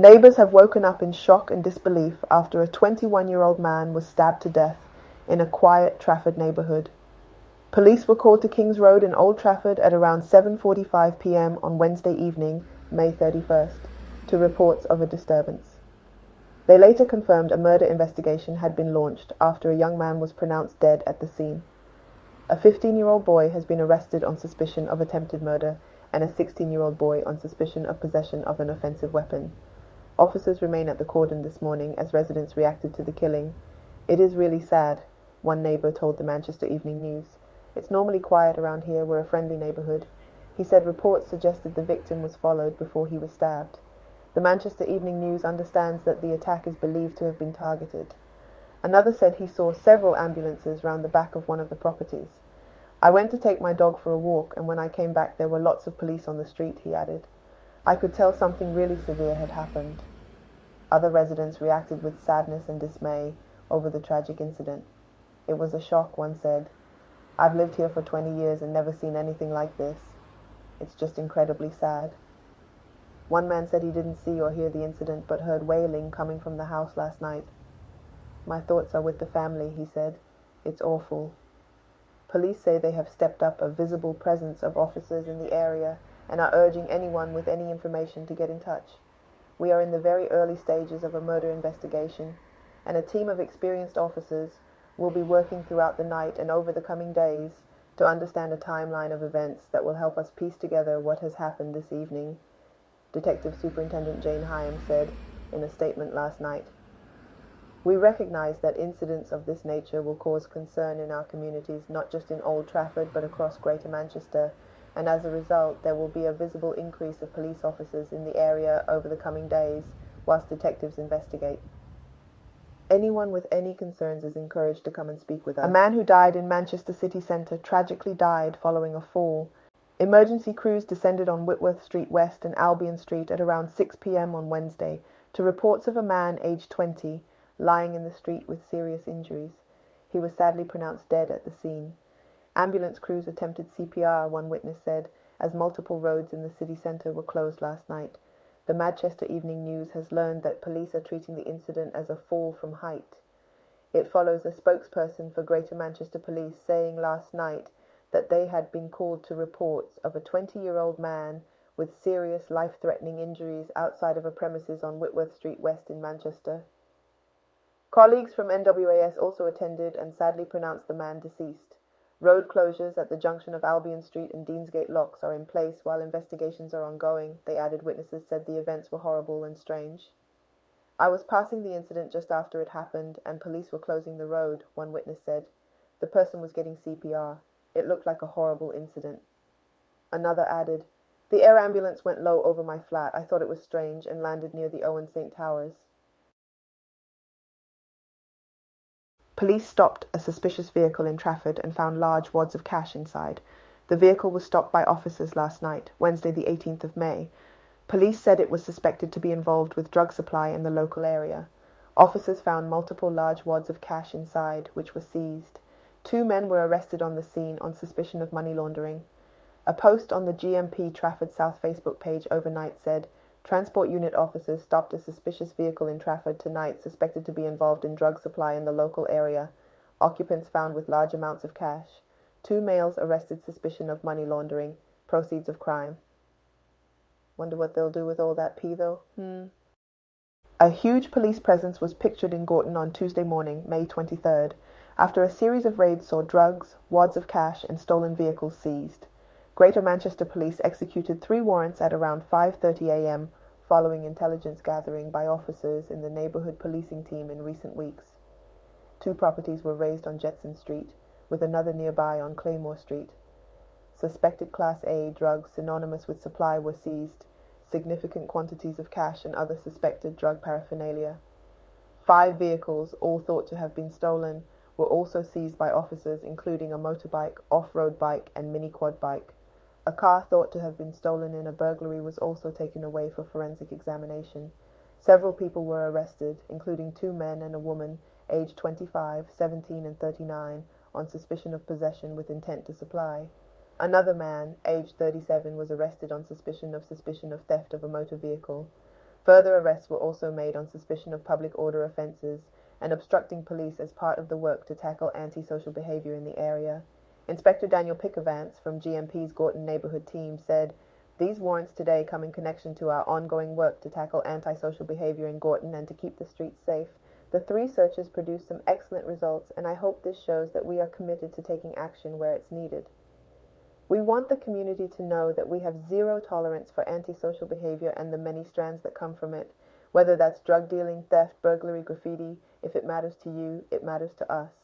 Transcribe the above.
Neighbors have woken up in shock and disbelief after a 21-year-old man was stabbed to death in a quiet Trafford neighborhood. Police were called to Kings Road in Old Trafford at around 7:45 p.m. on Wednesday evening, May 31st, to reports of a disturbance. They later confirmed a murder investigation had been launched after a young man was pronounced dead at the scene. A 15-year-old boy has been arrested on suspicion of attempted murder and a 16-year-old boy on suspicion of possession of an offensive weapon. Officers remain at the cordon this morning as residents reacted to the killing. "It is really sad," one neighbor told the Manchester Evening News. "It's normally quiet around here. We're a friendly neighborhood." He said reports suggested the victim was followed before he was stabbed. The Manchester Evening News understands that the attack is believed to have been targeted. Another said he saw several ambulances round the back of one of the properties. "I went to take my dog for a walk, and when I came back there were lots of police on the street," he added. "I could tell something really severe had happened." Other residents reacted with sadness and dismay over the tragic incident. "It was a shock," one said. "I've lived here for 20 years and never seen anything like this. It's just incredibly sad." One man said he didn't see or hear the incident but heard wailing coming from the house last night. "My thoughts are with the family," he said. "It's awful." Police say they have stepped up a visible presence of officers in the area and are urging anyone with any information to get in touch. "We are in the very early stages of a murder investigation, and a team of experienced officers will be working throughout the night and over the coming days to understand a timeline of events that will help us piece together what has happened this evening," Detective Superintendent Jane Hyam said in a statement last night. "We recognize that incidents of this nature will cause concern in our communities, not just in Old Trafford but across Greater Manchester, and as a result there will be a visible increase of police officers in the area over the coming days whilst detectives investigate. Anyone with any concerns is encouraged to come and speak with us." A man who died in Manchester city centre tragically died following a fall. Emergency crews descended on Whitworth Street West and Albion Street at around 6 p.m. on Wednesday to reports of a man aged 20 lying in the street with serious injuries. He was sadly pronounced dead at the scene. Ambulance crews attempted CPR, one witness said, as multiple roads in the city centre were closed last night. The Madchester Evening News has learned that police are treating the incident as a fall from height. It follows a spokesperson for Greater Manchester Police saying last night that they had been called to reports of a 20-year-old man with serious life-threatening injuries outside of a premises on Whitworth Street West in Manchester. Colleagues from NWAS also attended and sadly pronounced the man deceased. Road closures at the junction of Albion Street and Deansgate locks are in place while investigations are ongoing, they added. Witnesses said the events were horrible and strange. "I was passing the incident just after it happened and police were closing the road," one witness said. "The person was getting CPR. It looked like a horrible incident." Another added, "The air ambulance went low over my flat. I thought it was strange and landed near the Owen St. Towers." Police stopped a suspicious vehicle in Trafford and found large wads of cash inside. The vehicle was stopped by officers last night, Wednesday the 18th of May. Police said it was suspected to be involved with drug supply in the local area. Officers found multiple large wads of cash inside, which were seized. 2 men were arrested on the scene on suspicion of money laundering. A post on the GMP Trafford South Facebook page overnight said, "Transport unit officers stopped a suspicious vehicle in Trafford tonight suspected to be involved in drug supply in the local area. Occupants found with large amounts of cash. 2 males arrested suspicion of money laundering, proceeds of crime." Wonder what they'll do with all that pee, though? A huge police presence was pictured in Gorton on Tuesday morning, May 23rd, after a series of raids saw drugs, wads of cash and stolen vehicles seized. Greater Manchester Police executed 3 warrants at around 5:30 a.m. following intelligence gathering by officers in the neighbourhood policing team in recent weeks. 2 properties were razed on Jetson Street, with another nearby on Claymore Street. Suspected Class A drugs synonymous with supply were seized, significant quantities of cash and other suspected drug paraphernalia. 5 vehicles, all thought to have been stolen, were also seized by officers, including a motorbike, off-road bike and mini-quad bike. A car thought to have been stolen in a burglary was also taken away for forensic examination. Several people were arrested, including 2 men and a woman, aged 25, 17 and 39, on suspicion of possession with intent to supply. Another man, aged 37, was arrested on suspicion of theft of a motor vehicle. Further arrests were also made on suspicion of public order offences and obstructing police as part of the work to tackle antisocial behaviour in the area. Inspector Daniel Pickavance from GMP's Gorton neighbourhood team said, "These warrants today come in connection to our ongoing work to tackle antisocial behaviour in Gorton and to keep the streets safe. The 3 searches produced some excellent results, and I hope this shows that we are committed to taking action where it's needed. We want the community to know that we have zero tolerance for antisocial behaviour and the many strands that come from it, whether that's drug dealing, theft, burglary, graffiti. If it matters to you, it matters to us.